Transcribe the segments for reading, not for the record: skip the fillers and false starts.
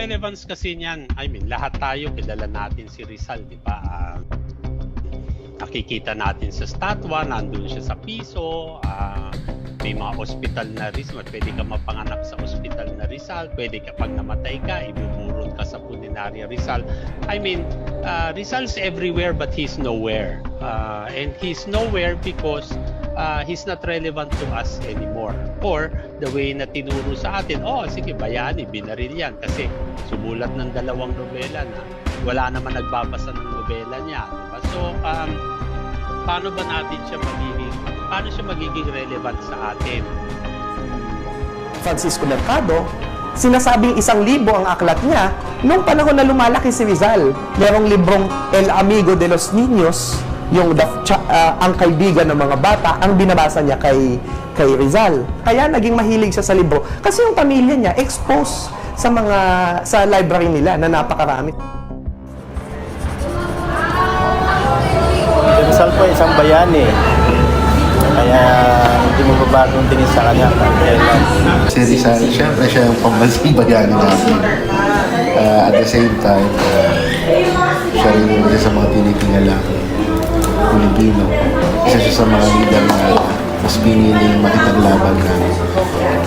relevance kasi niyan, I mean, lahat tayo kilala natin si Rizal, di ba? Nakikita natin sa statwa, nandun siya sa piso, may mga ospital na Rizal, pwede ka mapanganak sa ospital na Rizal, pwede ka pag namatay ka, ibuburol ka sa punerarya Rizal. I mean, Rizal's everywhere but he's nowhere. And he's nowhere because he's not relevant to us anymore. Or the way na tinuro sa atin, sige, bayani, binaril yan. Kasi sumulat ng 2 nobela na wala naman nagbabasa ng nobela niya. Diba? So, paano ba natin siya magiging relevant sa atin? Francisco Mercado, sinasabing 1,000 ang aklat niya nung panahon na lumalaki si Rizal. Merong librong El Amigo de los Niños, yung ang kaibigan ng mga bata, ang binabasa niya kay Rizal. Kaya naging mahilig siya sa libro. Kasi yung pamilya niya exposed sa library nila na napakarami. Rizal po isang bayani. Kaya hindi mo babagong tingin sa kanya. Si Rizal, siyempre siya yung pambansang bayani natin. At the same time, siya rin yung isa sa mga tinitingalang Pilipino. Isa siya sa mga leader na mas piniling makipaglaban na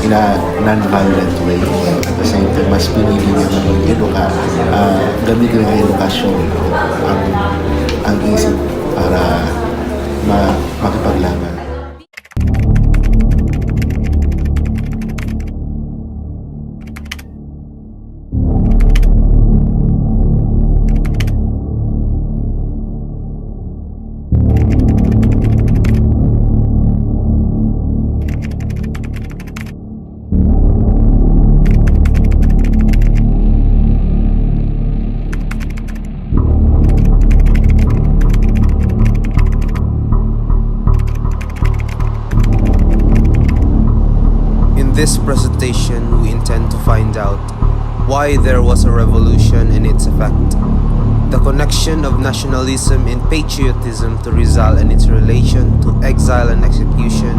in a non-violent way. At the same time, mas pinili niya gamitin ng edukasyon ang isip para makipaglaban. In this presentation, we intend to find out why there was a revolution and its effect, the connection of nationalism and patriotism to Rizal and its relation to exile and execution,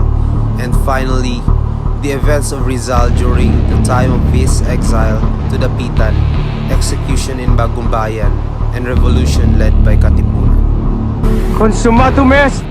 and finally, the events of Rizal during the time of his exile to the Pitan, execution in Bagumbayan, and revolution led by Katipunan. Consumatum est!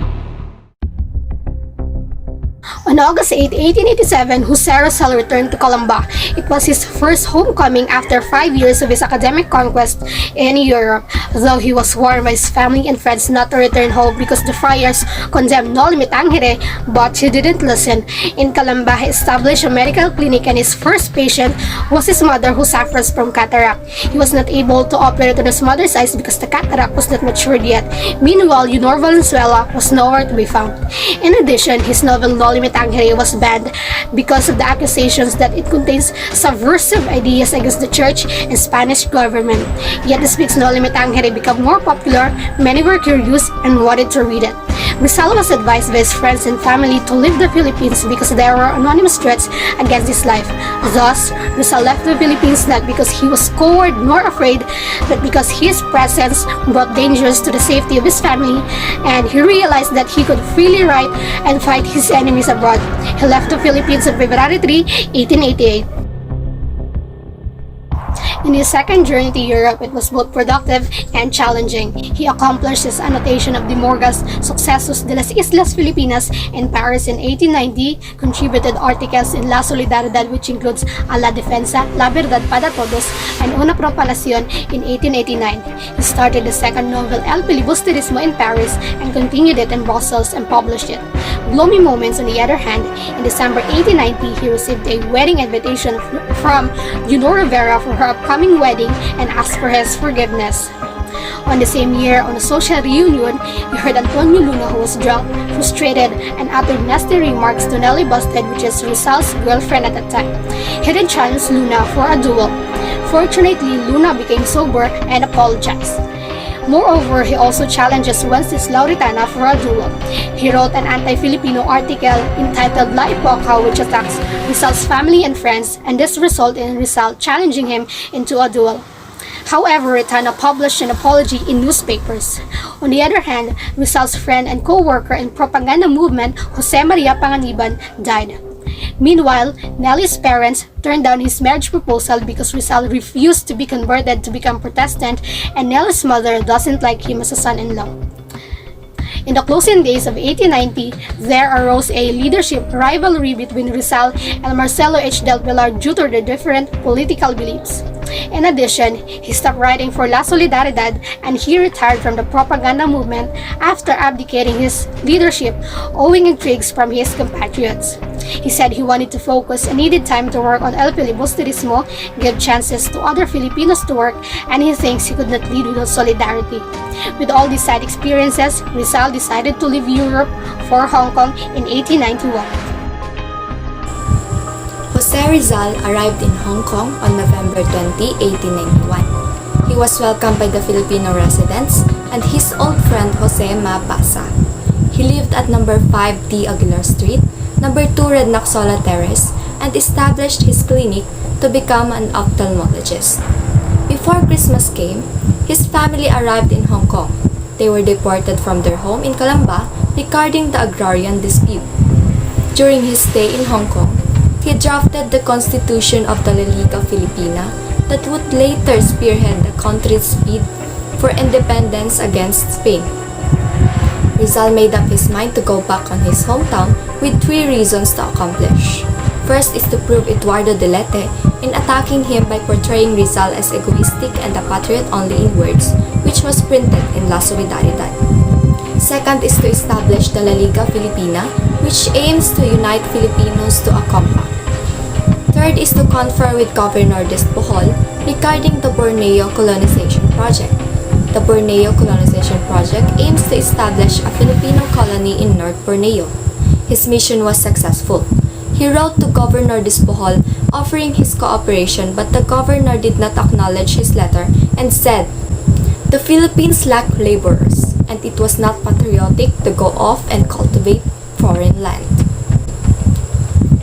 On August 8, 1887, Jose Rizal returned to Calamba. It was his first homecoming after 5 years of his academic conquest in Europe, though he was warned by his family and friends not to return home because the friars condemned no limit tangere, but he didn't listen. In Calamba, he established a medical clinic and his first patient was his mother who suffers from cataract. He was not able to operate on his mother's eyes because the cataract was not matured yet. Meanwhile, Leonor Valenzuela was nowhere to be found. In addition, his novel No Limit Tangere was banned because of the accusations that it contains subversive ideas against the church and Spanish government. Yet the speaks No Limit Tangere became more popular, many were curious and wanted to read it. Rizal was advised by his friends and family to leave the Philippines because there were anonymous threats against his life. Thus, Rizal left the Philippines not because he was coward nor afraid, but because his presence brought dangers to the safety of his family, and he realized that he could freely write and fight his enemies abroad. He left the Philippines on February 3, 1888. In his second journey to Europe, it was both productive and challenging. He accomplished his annotation of De Morgan's Sucesos de las Islas Filipinas in Paris in 1890, contributed articles in La Solidaridad, which includes A la Defensa, La Verdad para Todos, and Una Propalacion in 1889. He started the second novel El Filibusterismo in Paris and continued it in Brussels and published it. Gloomy Moments, on the other hand, in December 1890, he received a wedding invitation from Leonor Rivera for her upcoming wedding and asked for his forgiveness. On the same year, on a social reunion, he heard Antonio Luna, who was drunk, frustrated, and uttered nasty remarks to Nelly Busted, which is Rizal's girlfriend at the time. He then challenged Luna for a duel. Fortunately, Luna became sober and apologized. Moreover, he also challenges Wences Lauritana for a duel. He wrote an anti-Filipino article entitled La Epoca, which attacks Rizal's family and friends, and this resulted in Rizal challenging him into a duel. However, Retana published an apology in newspapers. On the other hand, Rizal's friend and co-worker in propaganda movement, Jose Maria Panganiban, died. Meanwhile, Nelly's parents turned down his marriage proposal because Rizal refused to be converted to become Protestant, and Nelly's mother doesn't like him as a son-in-law. In the closing days of 1890, there arose a leadership rivalry between Rizal and Marcelo H. del Pilar due to their different political beliefs. In addition, he stopped writing for La Solidaridad and he retired from the propaganda movement after abdicating his leadership, owing intrigues from his compatriots. He said he wanted to focus and needed time to work on El Filibusterismo, give chances to other Filipinos to work, and he thinks he could not lead without solidarity. With all these sad experiences, Rizal decided to leave Europe for Hong Kong in 1891. Jose Rizal arrived in Hong Kong on November 20, 1891. He was welcomed by the Filipino residents and his old friend Jose Mapasa. He lived at number 5 D. Aguilar Street, number 2 Red Naxola Terrace, and established his clinic to become an ophthalmologist. Before Christmas came, his family arrived in Hong Kong. They were deported from their home in Calamba regarding the agrarian dispute. During his stay in Hong Kong, he drafted the Constitution of the Liga Filipina that would later spearhead the country's bid for independence against Spain. Rizal made up his mind to go back on his hometown with 3 reasons to accomplish. First is to prove Eduardo de Lete in attacking him by portraying Rizal as egoistic and a patriot only in words, which was printed in La Solidaridad. Second is to establish the La Liga Filipina, which aims to unite Filipinos to a compact. Third is to confer with Governor Despujol regarding the Borneo colonization project. The Borneo colonization project aims to establish a Filipino colony in North Borneo. His mission was successful. He wrote to Governor Despujol offering his cooperation, but the governor did not acknowledge his letter and said, "The Philippines lack laborers, and it was not patriotic to go off and cultivate foreign land."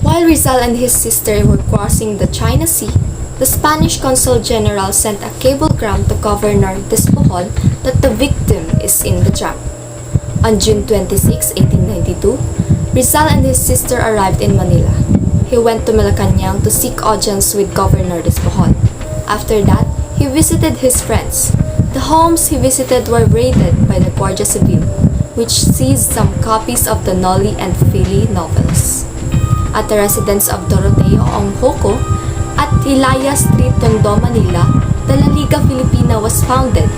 While Rizal and his sister were crossing the China Sea, the Spanish Consul General sent a cablegram to Governor Despujol that the victim is in the trap. On June 26, 1892, Rizal and his sister arrived in Manila. He went to Malacanang to seek audience with Governor Despujol. After that, he visited his friends. The homes he visited were raided by the Guardia Civil, which seized some copies of the Noli and Fili novels. At the residence of Doroteo Onghoco, at Hilaya Street, Tondo, Manila, the La Liga Filipina was founded.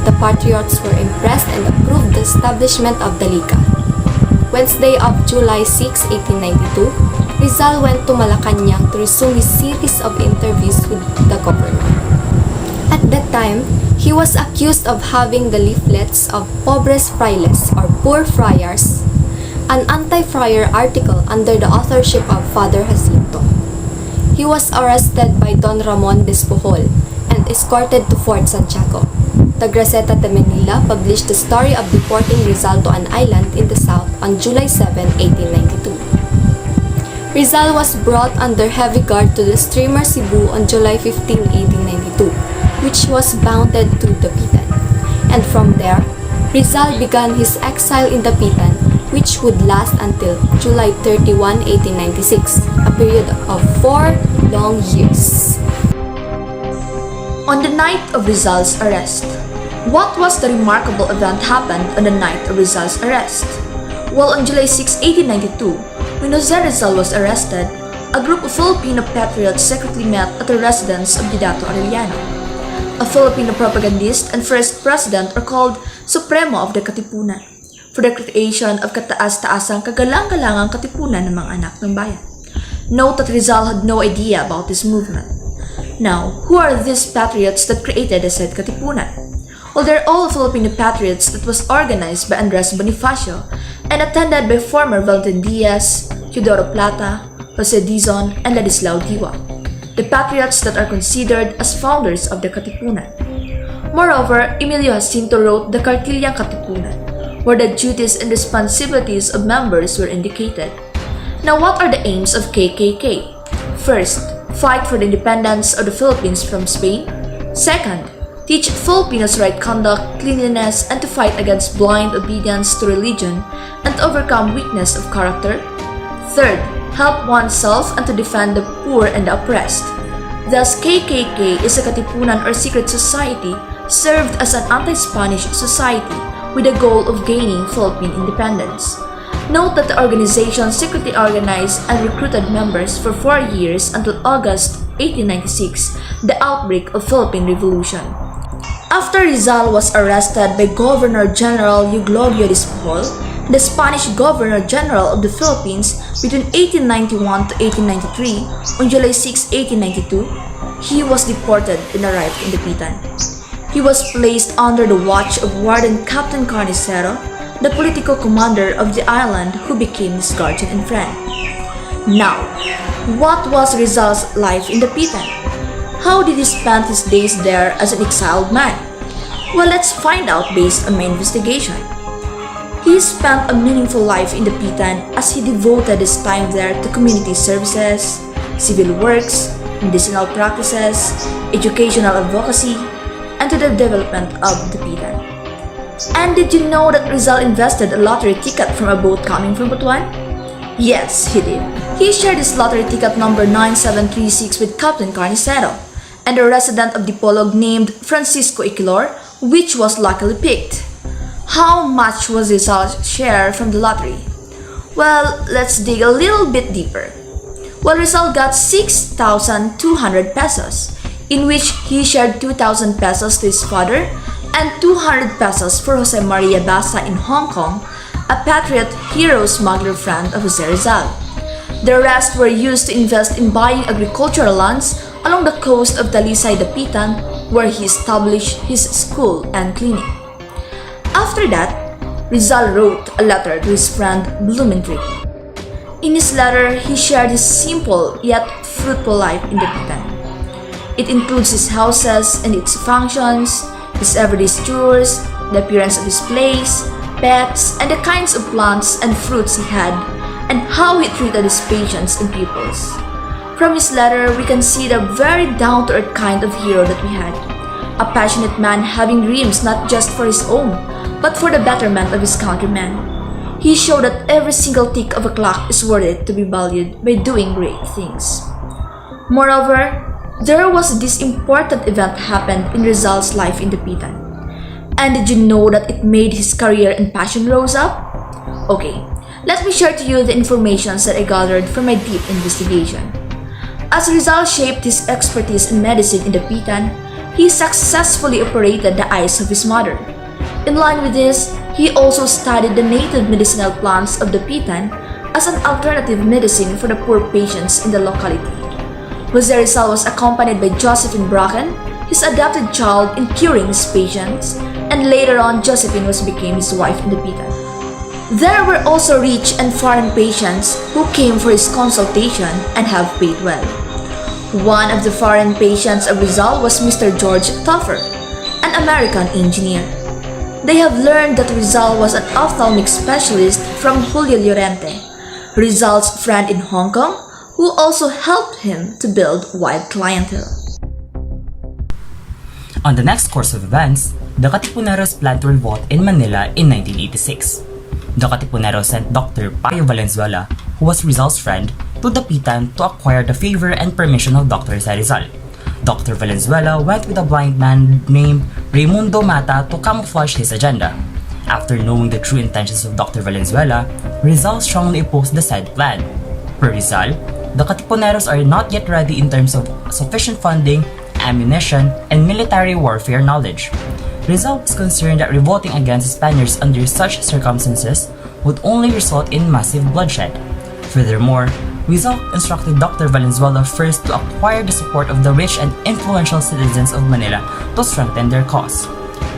The patriots were impressed and approved the establishment of the Liga. Wednesday of July 6, 1892, Rizal went to Malacanang to resume his series of interviews with the governor. At that time, he was accused of having the leaflets of Pobres Frailes or Poor Friars, an anti-friar article under the authorship of Father Jacinto. He was arrested by Don Ramon Despujol and escorted to Fort Santiago. The Gaceta de Manila published the story of deporting Rizal to an island in the south on July 7, 1892. Rizal was brought under heavy guard to the steamer Cebu on July 15, 1892, which was bounded to Dapitan. And from there, Rizal began his exile in Dapitan, which would last until July 31, 1896, a period of 4 long years. On the night of Rizal's arrest, what was the remarkable event happened on the night of Rizal's arrest? Well, on July 6, 1892, when Jose Rizal was arrested, a group of Filipino patriots secretly met at the residence of Didato Arellano. A Filipino propagandist and first president are called Supremo of the Katipunan, for the creation of kataas-taasang kagalang-galangang katipunan ng mga anak ng bayan. Note that Rizal had no idea about this movement. Now, who are these patriots that created the said katipunan? Well, they're all Filipino patriots that was organized by Andres Bonifacio and attended by former Valentin Diaz, Teodoro Plata, Jose Dizon, and Ladislao Diwa, the patriots that are considered as founders of the katipunan. Moreover, Emilio Jacinto wrote the Cartilla Katipunan, where the duties and responsibilities of members were indicated. Now, what are the aims of KKK? First, fight for the independence of the Philippines from Spain. Second, teach Filipinos right conduct, cleanliness, and to fight against blind obedience to religion and to overcome weakness of character. Third, help oneself and to defend the poor and the oppressed. Thus, KKK is a Katipunan or secret society served as an anti-Spanish society with the goal of gaining Philippine independence. Note that the organization secretly organized and recruited members for 4 years until August 1896, the outbreak of Philippine Revolution. After Rizal was arrested by Governor General Euglogio Dizpol, the Spanish Governor General of the Philippines between 1891 to 1893, on July 6, 1892, he was deported and arrived in Dapitan. He was placed under the watch of Warden Captain Carnicero, the political commander of the island who became his guardian and friend. Now, what was Rizal's life in Dapitan? How did he spend his days there as an exiled man? Well, let's find out based on my investigation. He spent a meaningful life in Dapitan as he devoted his time there to community services, civil works, medicinal practices, educational advocacy, and to the development of Dapitan. And did you know that Rizal invested a lottery ticket from a boat coming from Butuan? Yes, he did. He shared his lottery ticket number 9736 with Captain Carnicero and a resident of Dipolog named Francisco Iquilor, which was luckily picked. How much was Rizal's share from the lottery? Well, let's dig a little bit deeper. Well, Rizal got 6,200 pesos, in which he shared 2,000 pesos to his father and 200 pesos for Jose Maria Basa in Hong Kong, a patriot hero smuggler friend of Jose Rizal. The rest were used to invest in buying agricultural lands along the coast of Talisay Dapitan, where he established his school and clinic. After that, Rizal wrote a letter to his friend Blumentritt. In his letter, he shared his simple yet fruitful life in Dapitan. It includes his houses and its functions, his everyday chores, the appearance of his place, pets, and the kinds of plants and fruits he had, and how he treated his patients and pupils. From his letter, we can see the very down-to-earth kind of hero that we had. A passionate man having dreams not just for his own, but for the betterment of his countrymen. He showed that every single tick of a clock is worth it to be valued by doing great things. Moreover, there was this important event happened in Rizal's life in Dapitan. And did you know that it made his career and passion rose up? Okay, let me share to you the information that I gathered from my deep investigation. As Rizal shaped his expertise in medicine in Dapitan, he successfully operated the eyes of his mother. In line with this, he also studied the native medicinal plants of Dapitan as an alternative medicine for the poor patients in the locality. Jose Rizal was accompanied by Josephine Bracken, his adopted child, in curing his patients, and later on Josephine became his wife in Dapitan. There were also rich and foreign patients who came for his consultation and have paid well. One of the foreign patients of Rizal was Mr. George Toffer, an American engineer. They have learned that Rizal was an ophthalmic specialist from Julio Llorente, Rizal's friend in Hong Kong, who also helped him to build wide clientele. On the next course of events, the Katipuneros planned to revolt in Manila in 1986. The Katipuneros sent Dr. Payo Valenzuela, who was Rizal's friend, to Dapitan to acquire the favor and permission of Dr. Rizal. Dr. Valenzuela went with a blind man named Raimundo Mata to camouflage his agenda. After knowing the true intentions of Dr. Valenzuela, Rizal strongly opposed the said plan. Per Rizal, the Katipuneros are not yet ready in terms of sufficient funding, ammunition, and military warfare knowledge. Rizal was concerned that revolting against the Spaniards under such circumstances would only result in massive bloodshed. Furthermore, Rizal instructed Dr. Valenzuela first to acquire the support of the rich and influential citizens of Manila to strengthen their cause.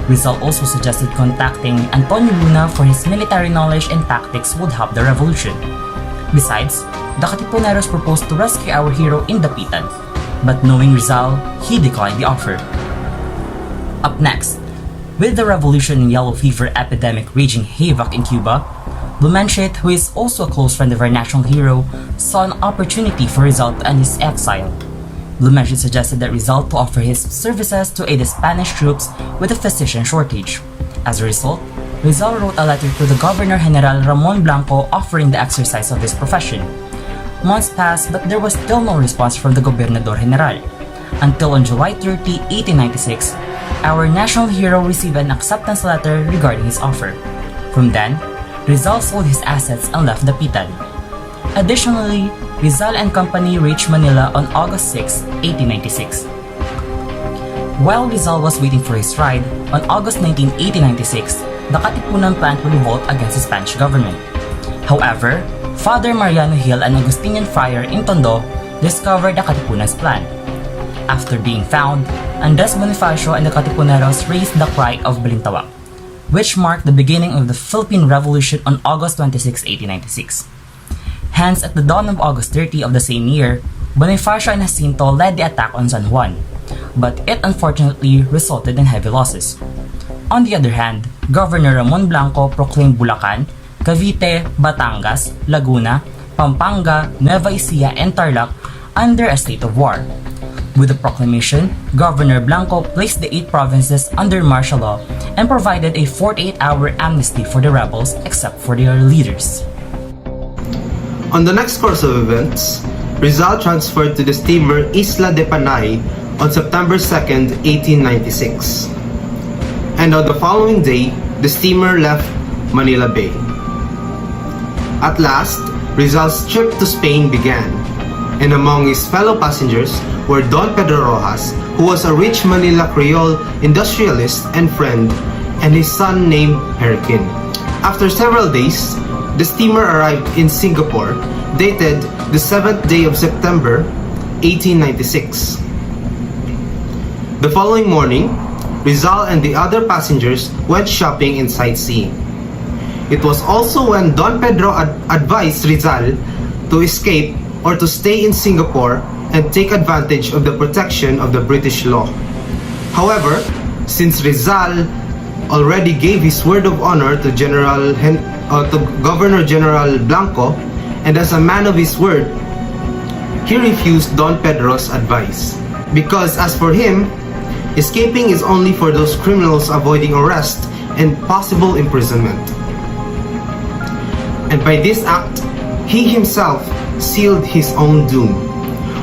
Rizal also suggested contacting Antonio Luna for his military knowledge and tactics would help the revolution. Besides, the Katipuneros proposed to rescue our hero in Dapitan, but knowing Rizal, he declined the offer. Up next, with the revolution and yellow fever epidemic raging havoc in Cuba, Blumentritt, who is also a close friend of our national hero, saw an opportunity for Rizal to end his exile. Blumentritt suggested that Rizal to offer his services to aid the Spanish troops with a physician shortage. As a result, Rizal wrote a letter to the Governor General Ramon Blanco offering the exercise of his profession. months passed but there was still no response from the Gobernador General. Until on July 30, 1896, our national hero received an acceptance letter regarding his offer. From then, Rizal sold his assets and left Dapitan. Additionally, Rizal and company reached Manila on August 6, 1896. While Rizal was waiting for his ride, on August 19, 1896, the Katipunan planned to revolt against the Spanish government. However, Father Mariano Hill, an Augustinian friar in Tondo, discovered the Katipunan's plan. After being found, Andres Bonifacio and the Katipuneros raised the cry of Balintawak, which marked the beginning of the Philippine Revolution on August 26, 1896. Hence, at the dawn of August 30 of the same year, Bonifacio and Jacinto led the attack on San Juan, but it unfortunately resulted in heavy losses. On the other hand, Governor Ramon Blanco proclaimed Bulacan, Cavite, Batangas, Laguna, Pampanga, Nueva Ecija, and Tarlac under a state of war. With the proclamation, Governor Blanco placed the 8 provinces under martial law and provided a 48-hour amnesty for the rebels except for their leaders. On the next course of events, Rizal transferred to the steamer Isla de Panay on September 2, 1896. And on the following day, the steamer left Manila Bay. At last, Rizal's trip to Spain began, and among his fellow passengers were Don Pedro Rojas, who was a rich Manila Creole industrialist and friend, and his son named Hurricane. After several days, the steamer arrived in Singapore, dated the 7th day of September, 1896. The following morning, Rizal and the other passengers went shopping and sightseeing. It was also when Don Pedro advised Rizal to escape or to stay in Singapore and take advantage of the protection of the British law. However, since Rizal already gave his word of honor to Governor General Blanco, and as a man of his word, he refused Don Pedro's advice. Because as for him, escaping is only for those criminals avoiding arrest and possible imprisonment. And by this act, he himself sealed his own doom.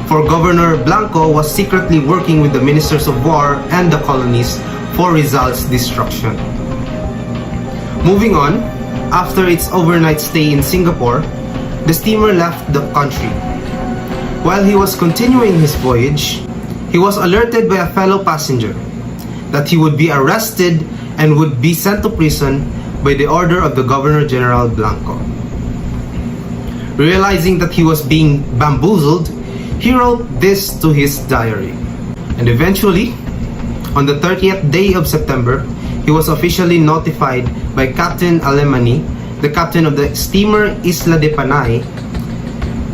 For Governor Blanco was secretly working with the ministers of war and the colonies for Rizal's destruction. Moving on, after its overnight stay in Singapore, the steamer left the country. While he was continuing his voyage, he was alerted by a fellow passenger that he would be arrested and would be sent to prison by the order of the Governor General Blanco. Realizing that he was being bamboozled, he wrote this to his diary. And eventually, on the 30th day of September, he was officially notified by Captain Alemany, the captain of the steamer Isla de Panay,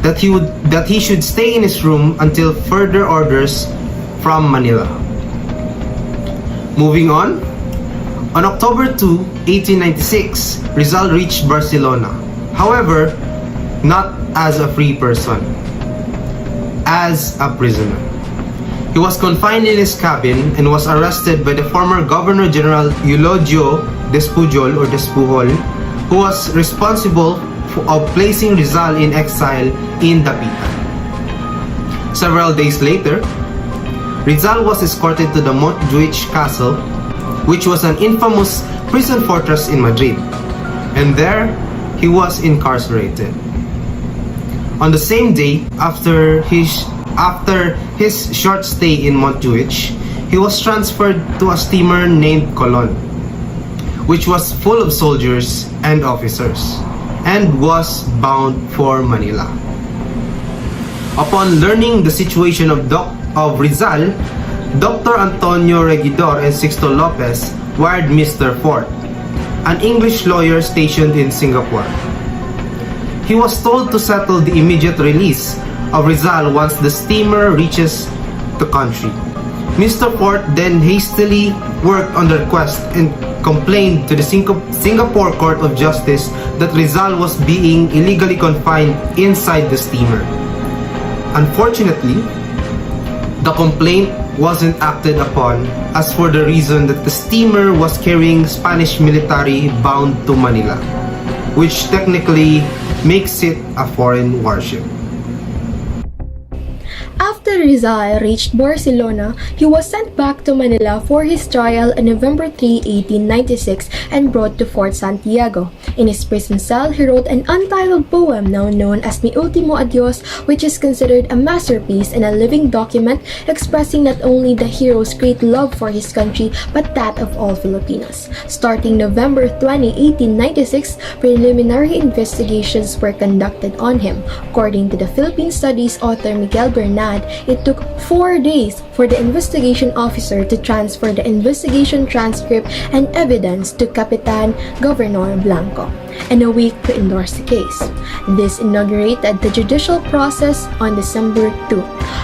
that he should stay in his room until further orders from Manila. Moving on October 2, 1896, Rizal reached Barcelona. However, not as a free person, as a prisoner. He was confined in his cabin and was arrested by the former Governor General Eulogio Despujol, who was responsible of placing Rizal in exile in Dapitan. Several days later, Rizal was escorted to the Montjuic Castle, which was an infamous prison fortress in Madrid, and there he was incarcerated. On the same day, after his short stay in Montjuic, he was transferred to a steamer named Colon, which was full of soldiers and officers, and was bound for Manila. Upon learning the situation of Rizal, Dr. Antonio Regidor and Sixto Lopez wired Mr. Fort, an English lawyer stationed in Singapore. He was told to settle the immediate release of Rizal once the steamer reaches the country. Mr. Fort then hastily worked on the request and complained to the Singapore Court of Justice that Rizal was being illegally confined inside the steamer. Unfortunately, the complaint wasn't acted upon, as for the reason that the steamer was carrying Spanish military bound to Manila, which technically makes it a foreign warship. Rizal reached Barcelona, he was sent back to Manila for his trial on November 3, 1896 and brought to Fort Santiago. In his prison cell, he wrote an untitled poem now known as Mi Ultimo Adios, which is considered a masterpiece and a living document expressing not only the hero's great love for his country but that of all Filipinos. Starting November 20, 1896, preliminary investigations were conducted on him. According to the Philippine Studies author Miguel Bernad, it took 4 days for the investigation officer to transfer the investigation transcript and evidence to Capitan Governor Blanco, and a week to endorse the case. This inaugurated the judicial process on December 2.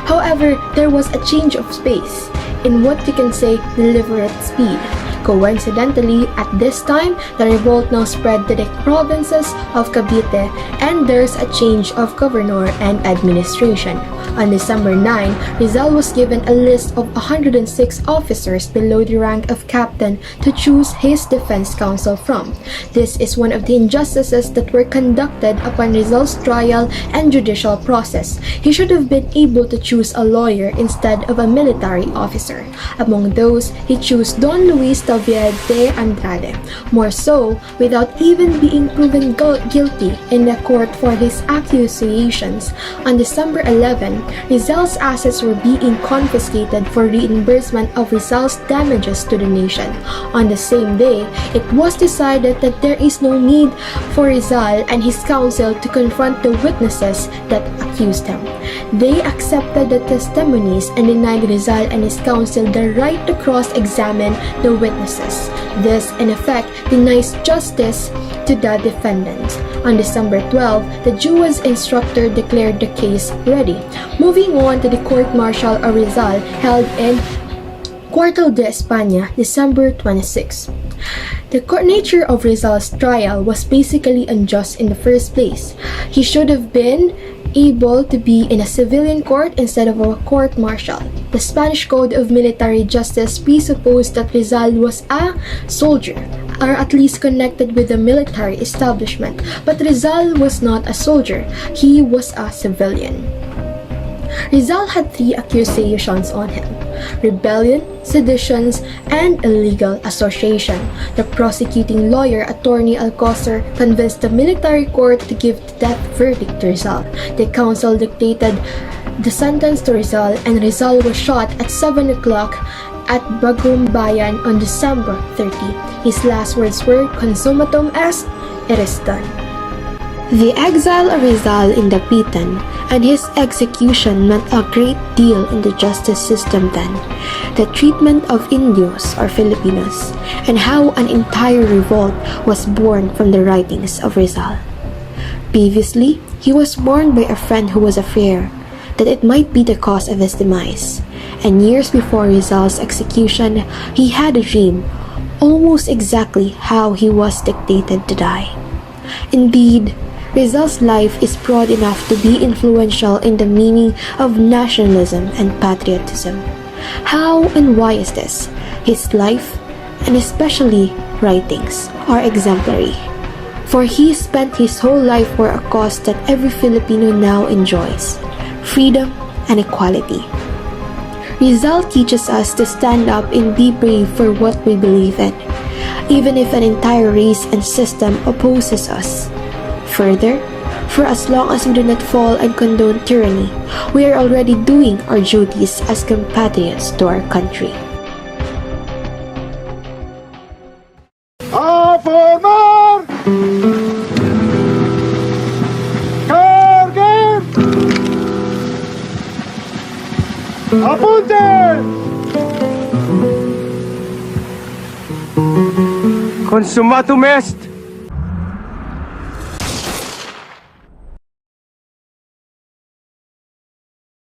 However, there was a change of pace, in what you can say deliberate speed. Coincidentally, at this time, the revolt now spread to the provinces of Cavite, and there's a change of governor and administration. On December 9, Rizal was given a list of 106 officers below the rank of captain to choose his defense counsel from. This is one of the injustices that were conducted upon Rizal's trial and judicial process. He should have been able to choose a lawyer instead of a military officer. Among those, he chose Don Luis Tavia de Andrade. More so, without even being proven guilty in the court for his accusations. On December 11, Rizal's assets were being confiscated for reimbursement of Rizal's damages to the nation. On the same day, it was decided that there is no need for Rizal and his counsel to confront the witnesses that accused him. They accepted the testimonies and denied Rizal and his counsel the right to cross-examine the witnesses. This, in effect, denies justice to the defendants. On December 12, the Jewish instructor declared the case ready. Moving on to the court-martial of Rizal held in Cuartel de España, December 26. The nature of Rizal's trial was basically unjust in the first place. He should have been able to be in a civilian court instead of a court-martial. The Spanish Code of Military Justice presupposed that Rizal was a soldier, or at least connected with the military establishment, but Rizal was not a soldier, he was a civilian. Rizal had 3 accusations on him: rebellion, sedition, and illegal association. The prosecuting lawyer, Attorney Alcocer, convinced the military court to give the death verdict to Rizal. The counsel dictated the sentence to Rizal, and Rizal was shot at 7 o'clock at Bagong Bayan on December 30. His last words were, "Consummatum est, it is done." The exile of Rizal in Dapitan and his execution meant a great deal in the justice system then. The treatment of Indios or Filipinos, and how an entire revolt was born from the writings of Rizal. Previously, he was warned by a friend who was afraid that it might be the cause of his demise. And years before Rizal's execution, he had a dream, almost exactly how he was dictated to die. Indeed, Rizal's life is broad enough to be influential in the meaning of nationalism and patriotism. How and why is this? His life, and especially writings, are exemplary. For he spent his whole life for a cause that every Filipino now enjoys: freedom and equality. Rizal teaches us to stand up and be brave for what we believe in, even if an entire race and system opposes us. Further, for as long as we do not fall and condone tyranny, we are already doing our duties as compatriots to our country. A formar! Carguen! Apunte! Consummatum est!